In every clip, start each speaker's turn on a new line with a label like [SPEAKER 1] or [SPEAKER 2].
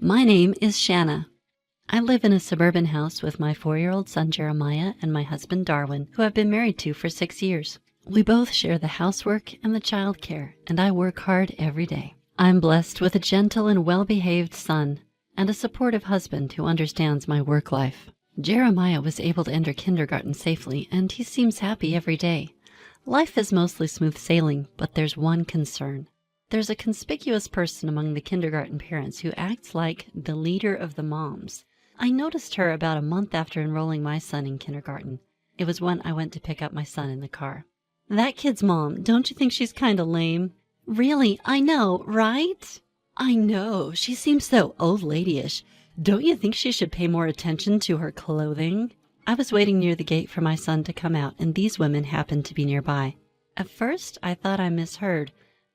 [SPEAKER 1] My name is Shanna. I live in a suburban house with my 4-year-old son Jeremiah and my husband Darwin, who I've been married to for 6 years. We both share the housework and the childcare, and I work hard every day. I'm blessed with a gentle and well-behaved son and a supportive husband who understands my work life. Jeremiah was able to enter kindergarten safely, and he seems happy every day. Life is mostly smooth sailing, but there's one concern. There's a conspicuous person among the kindergarten parents who acts like the leader of the moms. I noticed her about a month after enrolling my son in kindergarten. It was when I went to pick up my son in the car. That kid's mom, don't you think she's kind of lame? Really, I know, right? I know, she seems so old ladyish. Don't you think she should pay more attention to her clothing? I was waiting near the gate for my son to come out, and these women happened to be nearby. At first, I thought I misheard,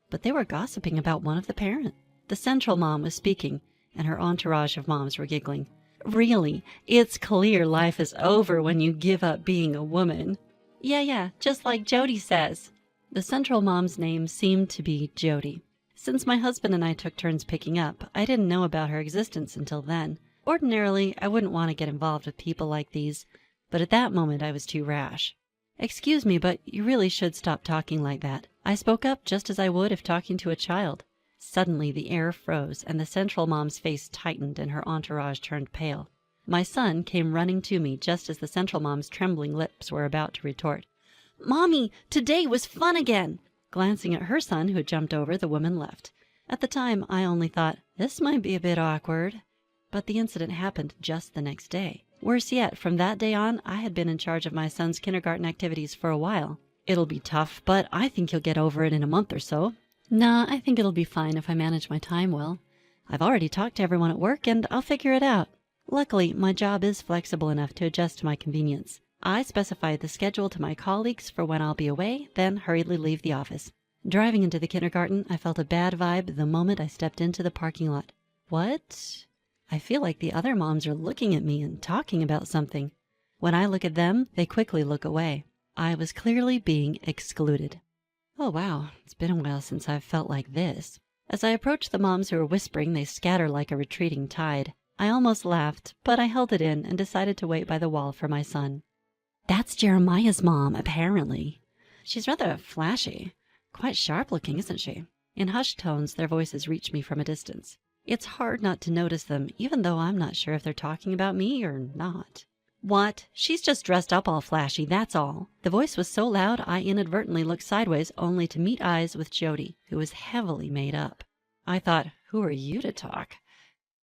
[SPEAKER 1] but they were gossiping about one of the parents. The central mom was speaking, and her entourage of moms were giggling. Really, it's clear life is over when you give up being a woman. Yeah, just like Jody says. The central mom's name seemed to be Jody. Since my husband and I took turns picking up, I didn't know about her existence until then. Ordinarily, I wouldn't want to get involved with people like these, but at that moment I was too rash. Excuse me, but you really should stop talking like that. I spoke up just as I would if talking to a child. Suddenly the air froze, and the central mom's face tightened and her entourage turned pale. My son came running to me just as the central mom's trembling lips were about to retort. "Mommy, today was fun again!" Glancing at her son, who had jumped over, the woman left. At the time, I only thought, this might be a bit awkward. But the incident happened just the next day. Worse yet, from that day on, I had been in charge of my son's kindergarten activities for a while. It'll be tough, but I think he'll get over it in a month or so. Nah, I think it'll be fine if I manage my time well. I've already talked to everyone at work, and I'll figure it out. Luckily, my job is flexible enough to adjust to my convenience. I specify the schedule to my colleagues for when I'll be away, then hurriedly leave the office. Driving into the kindergarten, I felt a bad vibe the moment I stepped into the parking lot. What? I feel like the other moms are looking at me and talking about something. When I look at them, they quickly look away. I was clearly being excluded. Oh wow, it's been a while since I've felt like this. As I approached the moms who were whispering, they scatter like a retreating tide. I almost laughed, but I held it in and decided to wait by the wall for my son. That's Jeremiah's mom, apparently. She's rather flashy. Quite sharp-looking, isn't she? In hushed tones, their voices reach me from a distance. It's hard not to notice them, even though I'm not sure if they're talking about me or not. What? She's just dressed up all flashy, that's all. The voice was so loud I inadvertently looked sideways, only to meet eyes with Jody, who was heavily made up. I thought, who are you to talk?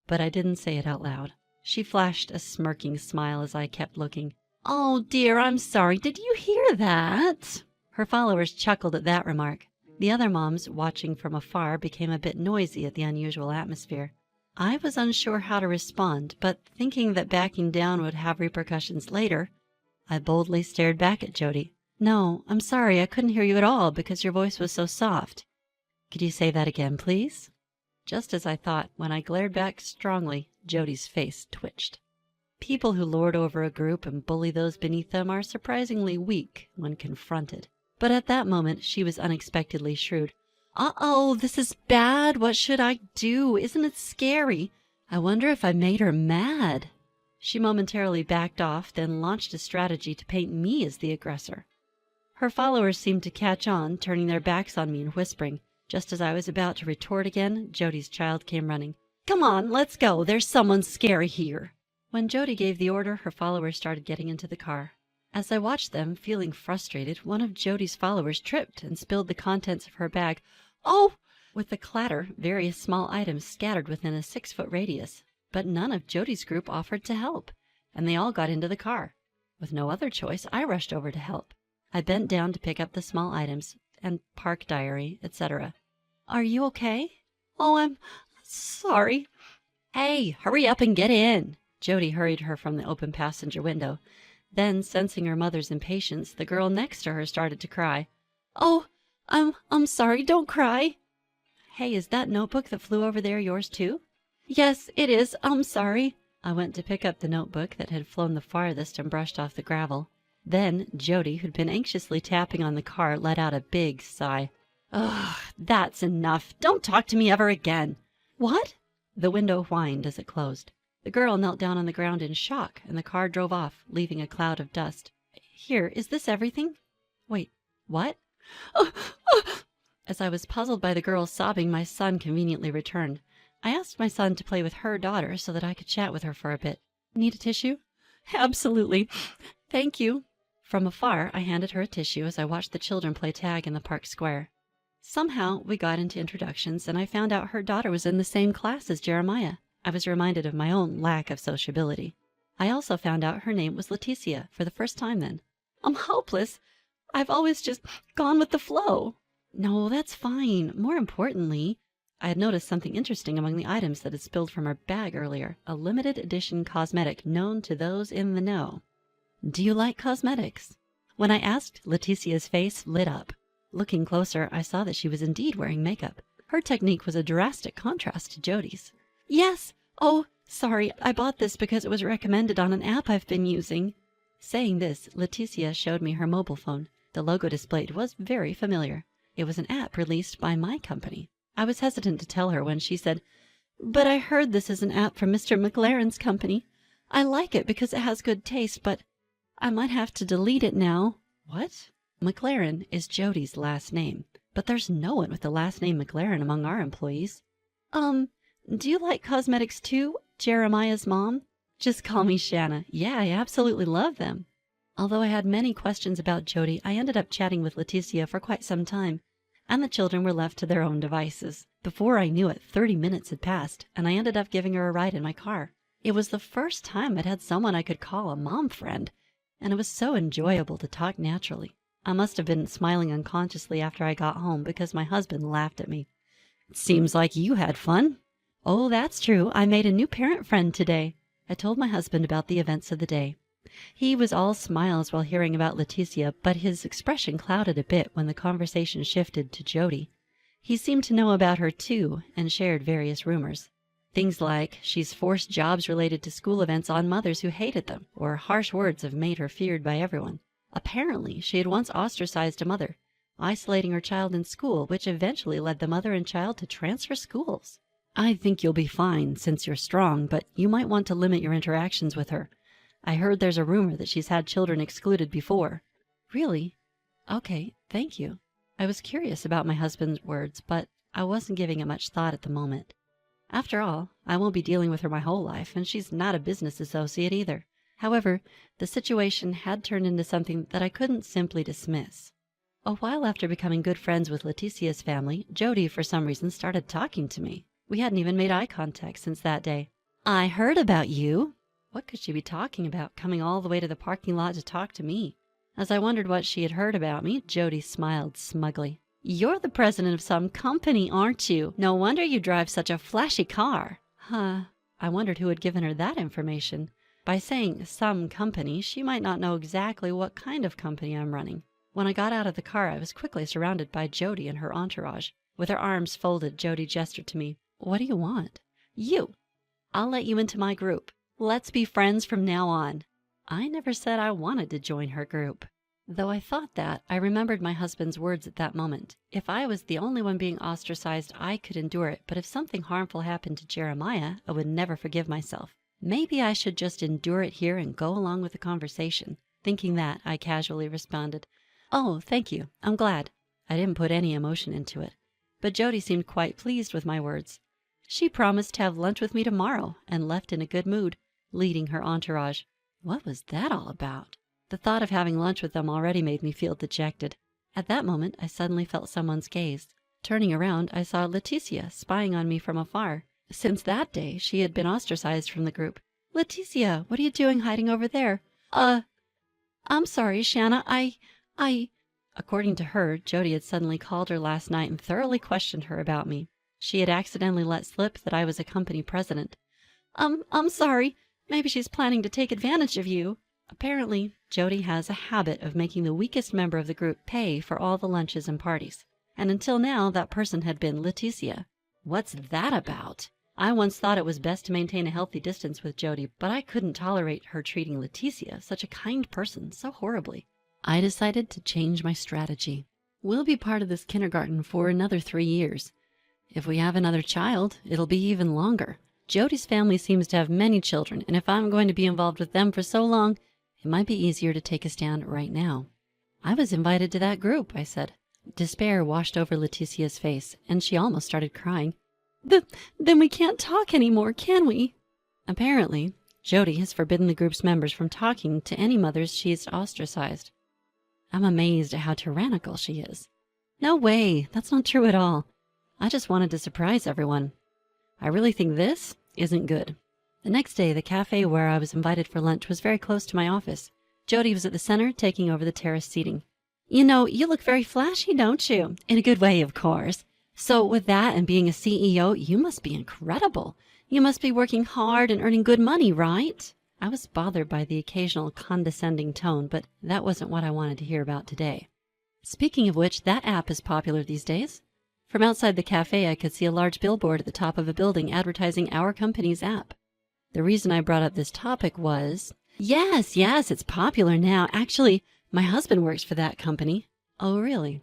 [SPEAKER 1] But I didn't say it out loud. She flashed a smirking smile as I kept looking. Oh dear, I'm sorry. Did you hear that? Her followers chuckled at that remark. The other moms, watching from afar, became a bit noisy at the unusual atmosphere. I was unsure how to respond, but thinking that backing down would have repercussions later, I boldly stared back at Jody. No, I'm sorry, I couldn't hear you at all because your voice was so soft. Could you say that again, please? Just as I thought, when I glared back strongly, Jody's face twitched. People who lord over a group and bully those beneath them are surprisingly weak when confronted. But at that moment, she was unexpectedly shrewd. Uh-oh, this is bad. What should I do? Isn't it scary? I wonder if I made her mad. She momentarily backed off, then launched a strategy to paint me as the aggressor. Her followers seemed to catch on, turning their backs on me and whispering. Just as I was about to retort again, Jody's child came running. Come on, let's go. There's someone scary here. When Jody gave the order, her followers started getting into the car. As I watched them, feeling frustrated, one of Jody's followers tripped and spilled the contents of her bag. Oh! With a clatter, various small items scattered within a 6-foot radius. But none of Jody's group offered to help, and they all got into the car. With no other choice, I rushed over to help. I bent down to pick up the small items, and park diary, etc. Are you okay? Oh, I'm sorry. Hey, hurry up and get in. Jody hurried her from the open passenger window. Then, sensing her mother's impatience, the girl next to her started to cry. Oh, I'm sorry, don't cry. Hey, is that notebook that flew over there yours too? Yes, it is, I'm sorry. I went to pick up the notebook that had flown the farthest and brushed off the gravel. Then, Jody, who'd been anxiously tapping on the car, let out a big sigh. Ugh, that's enough. Don't talk to me ever again. What? The window whined as it closed. The girl knelt down on the ground in shock, and the car drove off, leaving a cloud of dust. Here, is this everything? Wait, what? As I was puzzled by the girl sobbing, my son conveniently returned. I asked my son to play with her daughter so that I could chat with her for a bit. Need a tissue? Absolutely. Thank you. From afar, I handed her a tissue as I watched the children play tag in the park square. Somehow, we got into introductions, and I found out her daughter was in the same class as Jeremiah. I was reminded of my own lack of sociability. I also found out her name was Leticia for the first time then. I'm hopeless. I've always just gone with the flow. No, that's fine. More importantly, I had noticed something interesting among the items that had spilled from her bag earlier, a limited edition cosmetic known to those in the know. Do you like cosmetics? When I asked, Leticia's face lit up. Looking closer, I saw that she was indeed wearing makeup. Her technique was a drastic contrast to Jody's. Yes! Oh, sorry, I bought this because it was recommended on an app I've been using. Saying this, Leticia showed me her mobile phone. The logo displayed was very familiar. It was an app released by my company. I was hesitant to tell her when she said, "But I heard this is an app from Mr. McLaren's company. I like it because it has good taste, but I might have to delete it now." What? McLaren is Jody's last name, but there's no one with the last name McLaren among our employees. Do you like cosmetics too, Jeremiah's mom? Just call me Shanna. Yeah, I absolutely love them. Although I had many questions about Jody, I ended up chatting with Leticia for quite some time, and the children were left to their own devices. Before I knew it, 30 minutes had passed, and I ended up giving her a ride in my car. It was the first time I'd had someone I could call a mom friend, and it was so enjoyable to talk naturally. I must have been smiling unconsciously after I got home because my husband laughed at me. "It seems like you had fun." "Oh, that's true. I made a new parent friend today." I told my husband about the events of the day. He was all smiles while hearing about Leticia, but his expression clouded a bit when the conversation shifted to Jody. He seemed to know about her too, and shared various rumors. Things like she's forced jobs related to school events on mothers who hated them, or harsh words have made her feared by everyone. Apparently, she had once ostracized a mother, isolating her child in school, which eventually led the mother and child to transfer schools. "I think you'll be fine since you're strong, but you might want to limit your interactions with her. I heard there's a rumor that she's had children excluded before." "Really? Okay, thank you." I was curious about my husband's words, but I wasn't giving it much thought at the moment. After all, I won't be dealing with her my whole life, and she's not a business associate either. However, the situation had turned into something that I couldn't simply dismiss. A while after becoming good friends with Leticia's family, Jody, for some reason, started talking to me. We hadn't even made eye contact since that day. "I heard about you." What could she be talking about, coming all the way to the parking lot to talk to me? As I wondered what she had heard about me, Jody smiled smugly. "You're the president of some company, aren't you? No wonder you drive such a flashy car." Huh. I wondered who had given her that information. By saying some company, she might not know exactly what kind of company I'm running. When I got out of the car, I was quickly surrounded by Jody and her entourage. With her arms folded, Jody gestured to me. "What do you want?" "You. I'll let you into my group. Let's be friends from now on." I never said I wanted to join her group. Though I thought that, I remembered my husband's words at that moment. If I was the only one being ostracized, I could endure it, but if something harmful happened to Jeremiah, I would never forgive myself. Maybe I should just endure it here and go along with the conversation. Thinking that, I casually responded, "Oh, thank you. I'm glad." I didn't put any emotion into it. But Jody seemed quite pleased with my words. She promised to have lunch with me tomorrow and left in a good mood, leading her entourage. What was that all about? The thought of having lunch with them already made me feel dejected. At that moment, I suddenly felt someone's gaze. Turning around, I saw Leticia spying on me from afar. Since that day, she had been ostracized from the group. "Leticia, what are you doing hiding over there?" I'm sorry, Shanna, I... According to her, Jody had suddenly called her last night and thoroughly questioned her about me. She had accidentally let slip that I was a company president. I'm sorry. Maybe she's planning to take advantage of you." Apparently, Jody has a habit of making the weakest member of the group pay for all the lunches and parties. And until now, that person had been Leticia. What's that about? I once thought it was best to maintain a healthy distance with Jody, but I couldn't tolerate her treating Leticia, such a kind person, so horribly. I decided to change my strategy. We'll be part of this kindergarten for another 3 years. If we have another child, it'll be even longer. Jody's family seems to have many children, and if I'm going to be involved with them for so long, it might be easier to take a stand right now. I was invited to that group, I said. Despair washed over Leticia's face, and she almost started crying. Then we can't talk anymore, can we? Apparently, Jody has forbidden the group's members from talking to any mothers she's ostracized. I'm amazed at how tyrannical she is. No way, that's not true at all. I just wanted to surprise everyone. I really think this isn't good. The next day, the cafe where I was invited for lunch was very close to my office. Jody was at the center, taking over the terrace seating. You know, you look very flashy, don't you? In a good way, of course. So with that and being a CEO, you must be incredible. You must be working hard and earning good money, right? I was bothered by the occasional condescending tone, but that wasn't what I wanted to hear about today. Speaking of which, that app is popular these days. From outside the cafe, I could see a large billboard at the top of a building advertising our company's app. The reason I brought up this topic was, yes, it's popular now. Actually, my husband works for that company. Oh, really?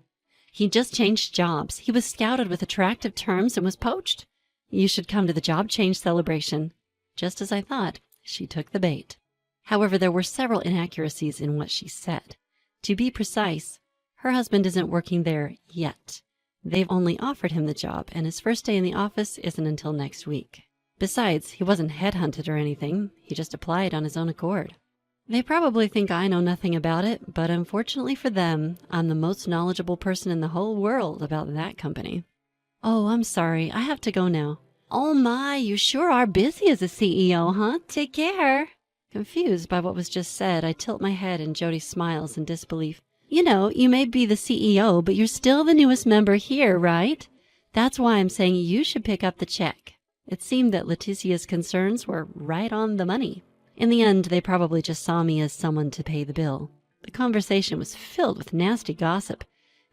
[SPEAKER 1] He just changed jobs. He was scouted with attractive terms and was poached. You should come to the job change celebration. Just as I thought, she took the bait. However, there were several inaccuracies in what she said. To be precise, her husband isn't working there yet. They've only offered him the job, and his first day in the office isn't until next week. Besides, he wasn't headhunted or anything. He just applied on his own accord. They probably think I know nothing about it, but unfortunately for them, I'm the most knowledgeable person in the whole world about that company. Oh, I'm sorry. I have to go now. Oh my, you sure are busy as a CEO, huh? Take care. Confused by what was just said, I tilt my head and Jody smiles in disbelief. You know, you may be the CEO, but you're still the newest member here, right? That's why I'm saying you should pick up the check. It seemed that Leticia's concerns were right on the money. In the end, they probably just saw me as someone to pay the bill. The conversation was filled with nasty gossip,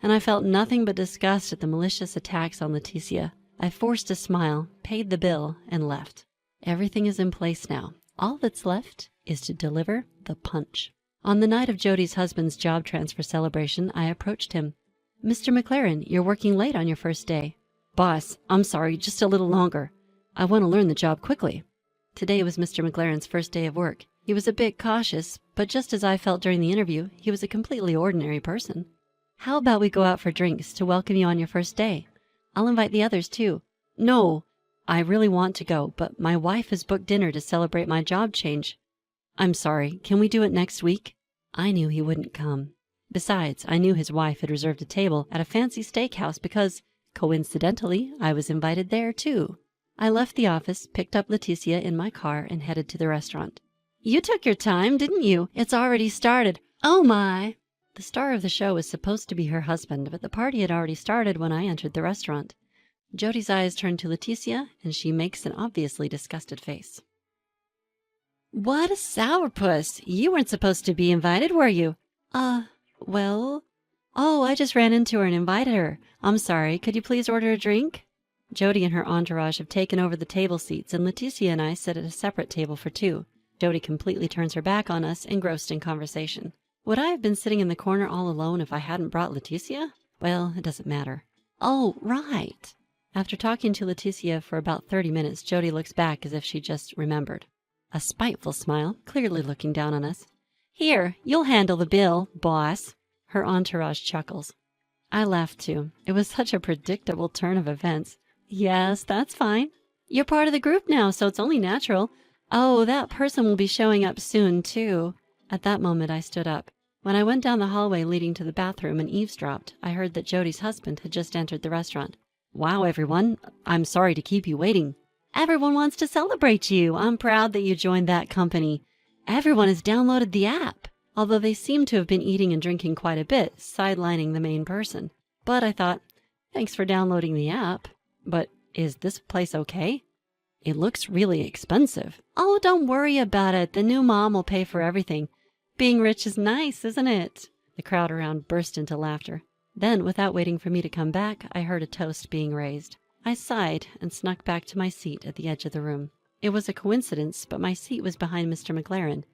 [SPEAKER 1] and I felt nothing but disgust at the malicious attacks on Leticia. I forced a smile, paid the bill, and left. Everything is in place now. All that's left is to deliver the punch. On the night of Jody's husband's job transfer celebration, I approached him. Mr. McLaren, you're working late on your first day. Boss, I'm sorry, just a little longer. I want to learn the job quickly. Today was Mr. McLaren's first day of work. He was a bit cautious, but just as I felt during the interview, he was a completely ordinary person. How about we go out for drinks to welcome you on your first day? I'll invite the others too. No, I really want to go, but my wife has booked dinner to celebrate my job change. I'm sorry, can we do it next week? I knew he wouldn't come. Besides, I knew his wife had reserved a table at a fancy steakhouse because, coincidentally, I was invited there too. I left the office, picked up Leticia in my car, and headed to the restaurant. You took your time, didn't you? It's already started. Oh my! The star of the show was supposed to be her husband, but the party had already started when I entered the restaurant. Jody's eyes turned to Leticia, and she makes an obviously disgusted face. What a sourpuss! You weren't supposed to be invited, were you? Well... Oh, I just ran into her and invited her. I'm sorry, could you please order a drink? Jody and her entourage have taken over the table seats, and Leticia and I sit at a separate table for two. Jody completely turns her back on us, engrossed in conversation. Would I have been sitting in the corner all alone if I hadn't brought Leticia? Well, it doesn't matter. Oh, right. After talking to Leticia for about 30 minutes, Jody looks back as if she just remembered. A spiteful smile, clearly looking down on us. Here, you'll handle the bill, boss. Her entourage chuckles. I laughed too. It was such a predictable turn of events. Yes, that's fine. You're part of the group now, so it's only natural. Oh, that person will be showing up soon, too. At that moment, I stood up. When I went down the hallway leading to the bathroom and eavesdropped, I heard that Jody's husband had just entered the restaurant. Wow, everyone. I'm sorry to keep you waiting. Everyone wants to celebrate you. I'm proud that you joined that company. Everyone has downloaded the app, although they seem to have been eating and drinking quite a bit, sidelining the main person. But I thought, thanks for downloading the app. But is this place okay? It looks really expensive. Oh, don't worry about it. The new mom will pay for everything. Being rich is nice, isn't it? The crowd around burst into laughter. Then, without waiting for me to come back, I heard a toast being raised. I sighed and snuck back to my seat at the edge of the room. It was a coincidence, but my seat was behind Mr. McLaren,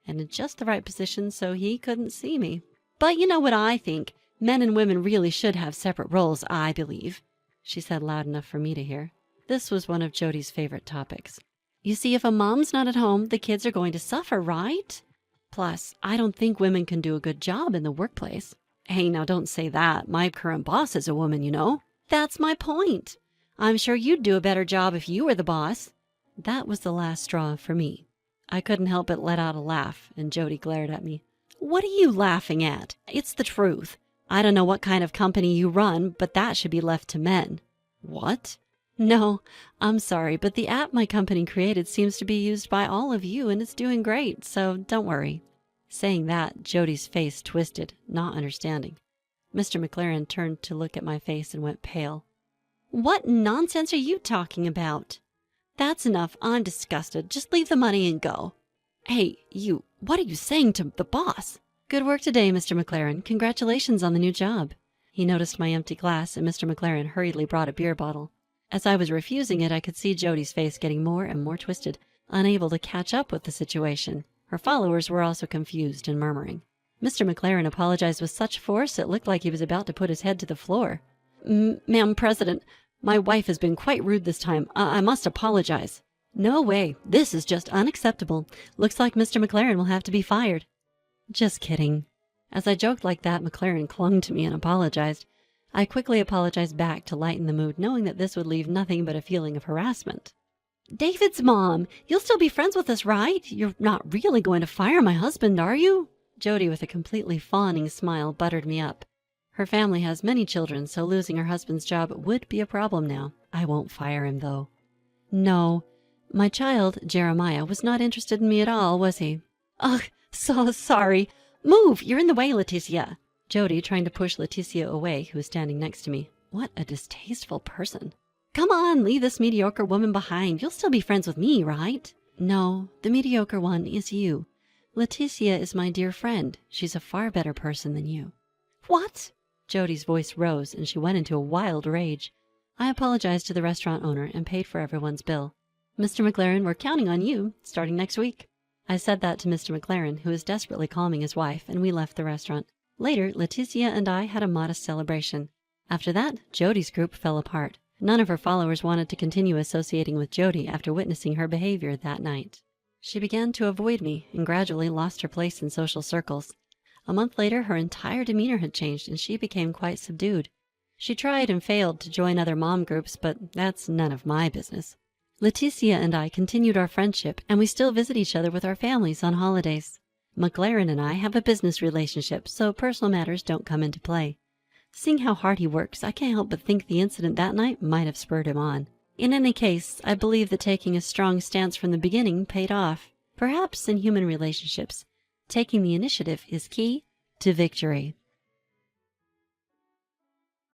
[SPEAKER 1] and in just the right position so he couldn't see me. But you know what I think? Men and women really should have separate roles, I believe, she said loud enough for me to hear. This was one of Jody's favorite topics. You see, if a mom's not at home, the kids are going to suffer, right? Plus, I don't think women can do a good job in the workplace. Hey, now don't say that. My current boss is a woman, you know. That's my point. I'm sure you'd do a better job if you were the boss. That was the last straw for me. I couldn't help but let out a laugh, and Jody glared at me. What are you laughing at? It's the truth. I don't know what kind of company you run, but that should be left to men. What? No, I'm sorry, but the app my company created seems to be used by all of you, and it's doing great, so don't worry. Saying that, Jody's face twisted, not understanding. Mr. McLaren turned to look at my face and went pale. What nonsense are you talking about? That's enough. I'm disgusted. Just leave the money and go. Hey, you, what are you saying to the boss? Good work today, Mr. McLaren. Congratulations on the new job. He noticed my empty glass, and Mr. McLaren hurriedly brought a beer bottle. As I was refusing it, I could see Jody's face getting more and more twisted, unable to catch up with the situation. Her followers were also confused and murmuring. Mr. McLaren apologized with such force it looked like he was about to put his head to the floor. Ma'am President, my wife has been quite rude this time. I must apologize. No way. This is just unacceptable. Looks like Mr. McLaren will have to be fired. Just kidding. As I joked like that, McLaren clung to me and apologized. I quickly apologized back to lighten the mood, knowing that this would leave nothing but a feeling of harassment. David's mom, you'll still be friends with us, right? You're not really going to fire my husband, are you? Jody, with a completely fawning smile, buttered me up. Her family has many children, so losing her husband's job would be a problem now. I won't fire him, though. No, my child, Jeremiah, was not interested in me at all, was he? Ugh, so sorry. Move, you're in the way, Leticia. Jody, trying to push Leticia away, who was standing next to me. What a distasteful person. Come on, leave this mediocre woman behind. You'll still be friends with me, right? No, the mediocre one is you. Leticia is my dear friend. She's a far better person than you. What? Jody's voice rose, and she went into a wild rage. I apologized to the restaurant owner and paid for everyone's bill. Mr. McLaren, we're counting on you, starting next week. I said that to Mr. McLaren, who was desperately calming his wife, and we left the restaurant. Later, Leticia and I had a modest celebration. After that, Jody's group fell apart. None of her followers wanted to continue associating with Jody after witnessing her behavior that night. She began to avoid me and gradually lost her place in social circles. A month later, her entire demeanor had changed and she became quite subdued. She tried and failed to join other mom groups, but that's none of my business. Leticia and I continued our friendship, and we still visit each other with our families on holidays. McLaren and I have a business relationship, so personal matters don't come into play. Seeing how hard he works, I can't help but think the incident that night might have spurred him on. In any case, I believe that taking a strong stance from the beginning paid off. Perhaps in human relationships, taking the initiative is key to victory.